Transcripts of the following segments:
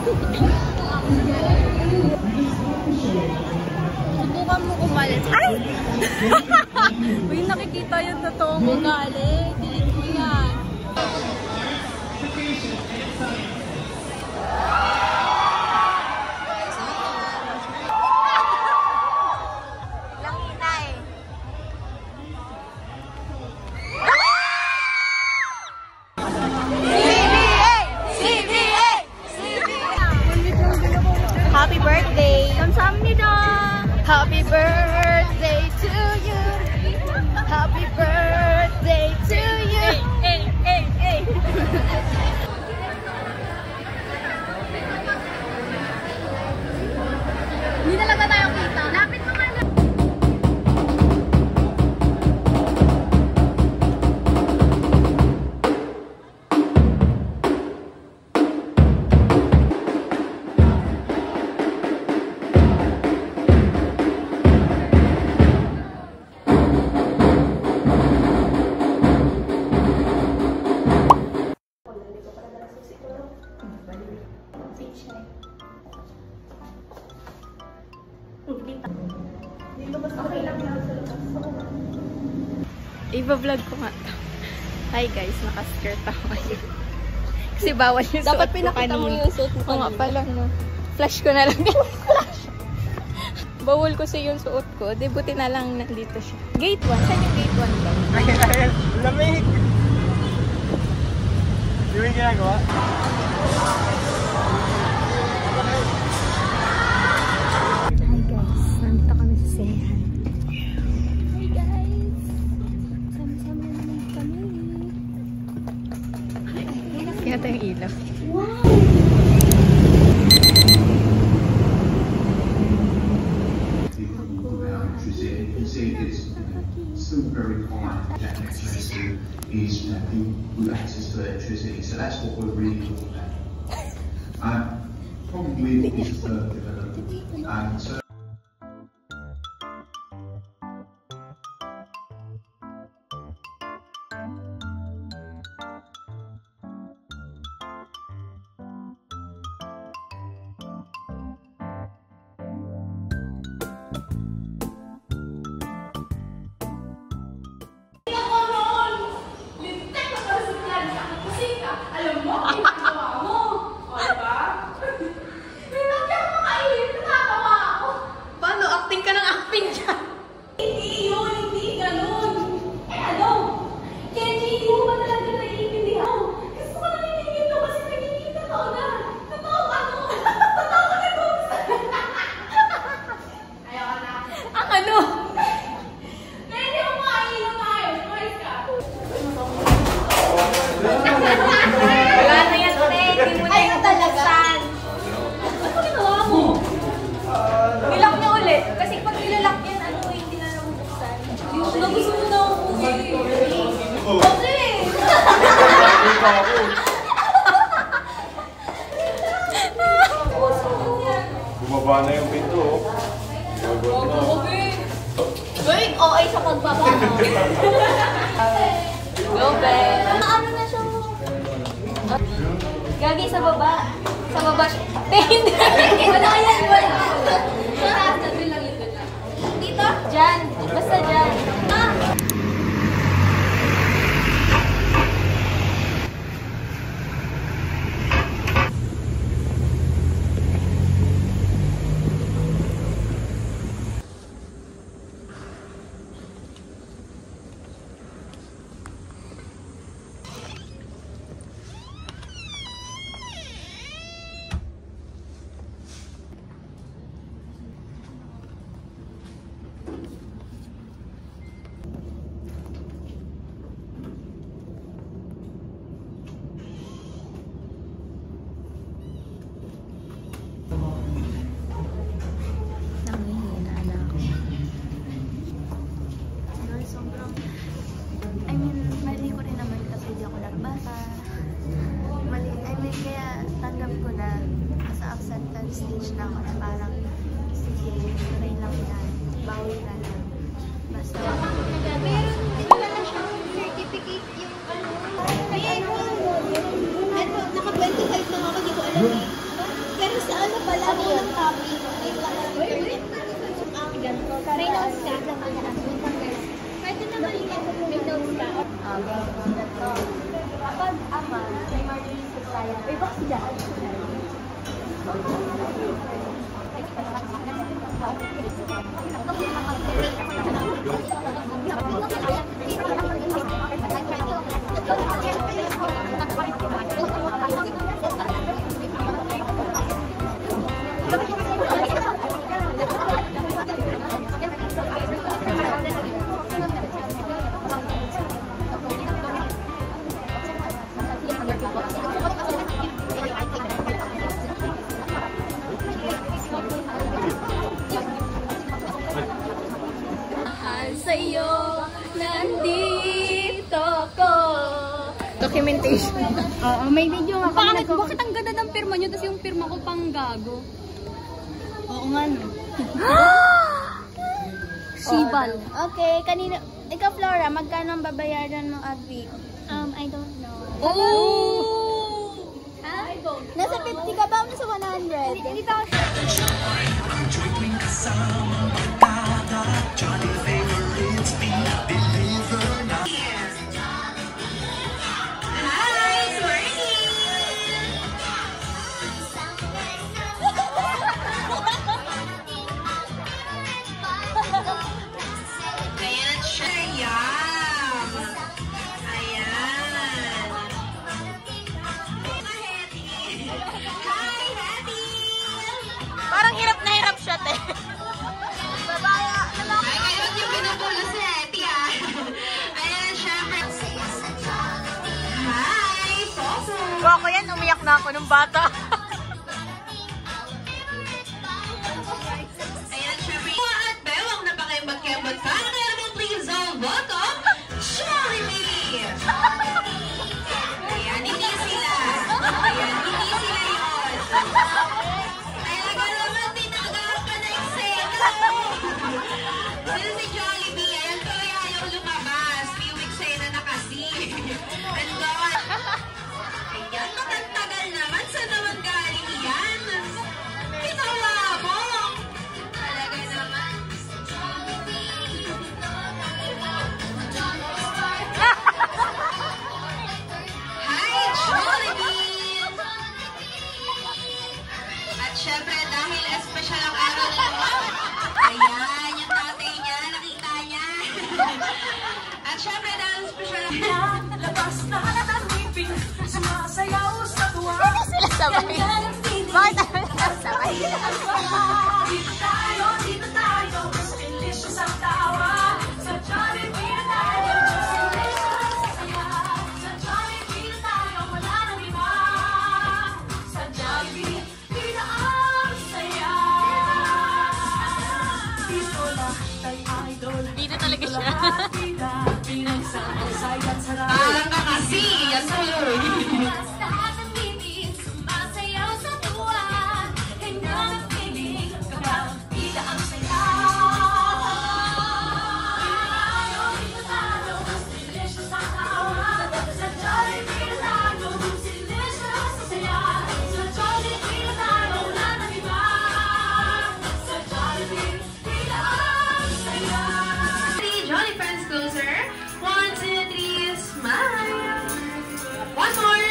Subukan mo kumalit. Ay! Uy, nakikita yung totoong ugali. Delete mo yan. Happy birthday! 감사합니다. Happy birthday to you! Happy birthday to you! Hey, hey, hey! Hindi talaga tayo kita. Lapit mo nga. Iba-vlog ko nga. Hi guys, naka-skirt ako ngayon. Kasi bawal yung suot Dapat ko pinakita mo kanina. yung suot mo kanina. Oo nga pala, no. Flash ko na lang. Bawal ko sa yung suot ko. Di buti na lang nandito siya. Gate 1. Saan yung gate 1 ba? Ay, lamig! Di ba yung ginagawa? Hi guys, nandito kami sa Sehan. Hi guys! Sama-sama naman kami. Kaya tayong ilaw. Still very high that electricity is people with access to electricity, so that's what we're really looking at. Probably is the development. So bumaba na yung pinto, oh. Wait, okay sa pagbaba. Go, Ben! Ano na siya? Gagi sa baba. Sa baba siya. Hindi! Wala yan, wala. Doon lang yun, doon lang. Dito? Diyan. Basta diyan. Ah! Stage na ako na parang sige, try lang yan, bawi na lang, basta Meron, wala na siyang certificate yung ano. May ano, naka-25 lang ako, di ko alam eh. May notes ka? Pwede naman may notes ka. Kapag ama, may marketing supply. May box dyan. Sa'yo, nandito ko. Documentation. Oo, may video nga. Bakit ang ganda ng pirma nyo, tapos yung pirma ko pang gago? Oo nga, no. Sibal. Okay, kanina. Ikaw, Flora, magkano ang babayaran mo a week? I don't know. Oh! Ha? Nasa 50 ka ba o nasa 100? Hindi pa ako Parang hirap na hirap siya, te. Ako yan, umiyak na ako nung bata. Ayan, syempre. At bewang na pa kayo magkembot ka. Kaya naman please all voto. Jollibee! Ayan, hindi sila. Ayan, hindi sila yun. Talaga naman, tinanggap pa na yung sexo. Sila si Jollibee. Ayan, tuloy ayaw lumabas. Few weeks na kasi. And God. Ayan, matagal naman. Saan naman galing yan? Ginawa mo! Talaga naman. Hi, Jollibee! At syempre, dahil espesyal ang araw na naman, ayan, yung tatay niya, nakita niya. At syempre, dahil espesyal ang Labas na ng ngipin, sumasayaw sa tuwa. Sila sabay. Bakit naman sila sabay? Dito tayo, sa delicious ang tawa. Sa Jollibee na tayo, sa delicious ang saya. Sa Jollibee na tayo, wala nang iba. Sa Jollibee, dito ang saya. Dito lahat ay idol. Dito talaga siya. Lahat kita, pinagsasay at sarap. parang ka kasi. Yan tuloy. Lahat ng ngipin, sumasayaw sa tuwa. Kanya ng piling, kapag bida ang saya. Dito tayo, mas delicious ang tawa. Sa Jollibee na tayo, mas delicious ang saya. Sa Jollibee na tayo, wala nang iba. Sa Jollibee, bida ang saya. 3 Jolly Friends closer. 1, 2, 3, smile. One more.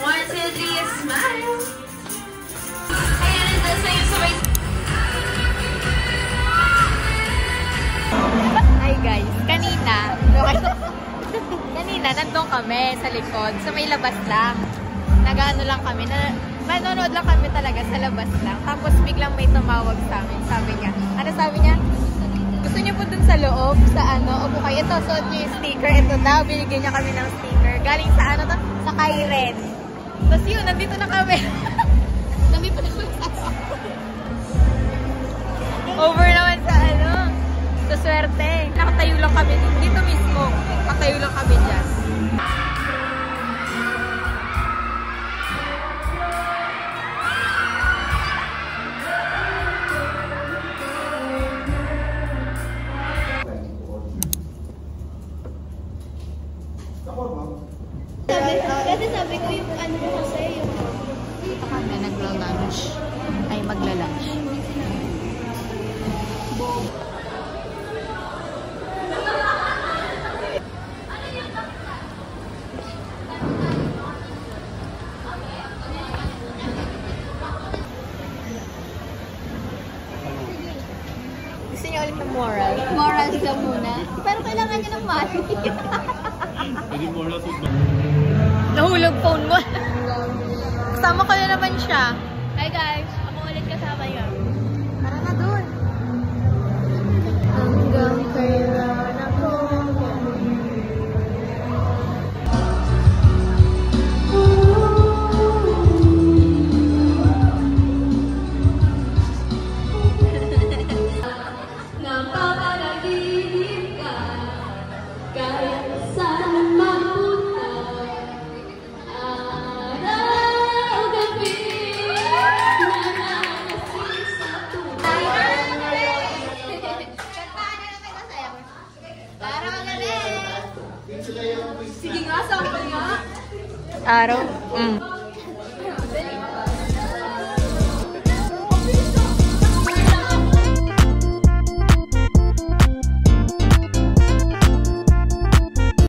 1, 2, 3, smile. Ayan, ito sa'yo sabay. Hi guys, kanina nandun kami sa likod, sa may labas lang. Nag-ano lang kami, manonood lang kami talaga sa labas lang. Tapos biglang may tumawag sa amin. Sabi niya, ano sabi niya? Gusto niyo po dun sa loob, sa ano, opo kayo, ito, suot niyo yung sticker. Ito daw, binigyan niya kami ng sticker. Galing sa ano to? Sa Kairen. Tapos yun, nandito na kami. Nandito na kami sa over naman sa ano. Sa swerte. Nakatayo lang kami dito mismo. Nakatayo lang kami dyan. Kasi sabi ko yung ano ko sa'yo, yung Dito kami naglo-lunch. ay magla-lunch. Gusto niyo ulit ng moral? Moral ka muna. Pero kailangan niya ng money. Pwede mo lang ito. Nahulog phone mo. Kasama ko na naman siya. Hi guys, ako ulit kasama niyo. Tara na dun. Hanggang kailan ako napapanaginip ka kahit saan mapunta. Araw-gabi nananasi sa Araw?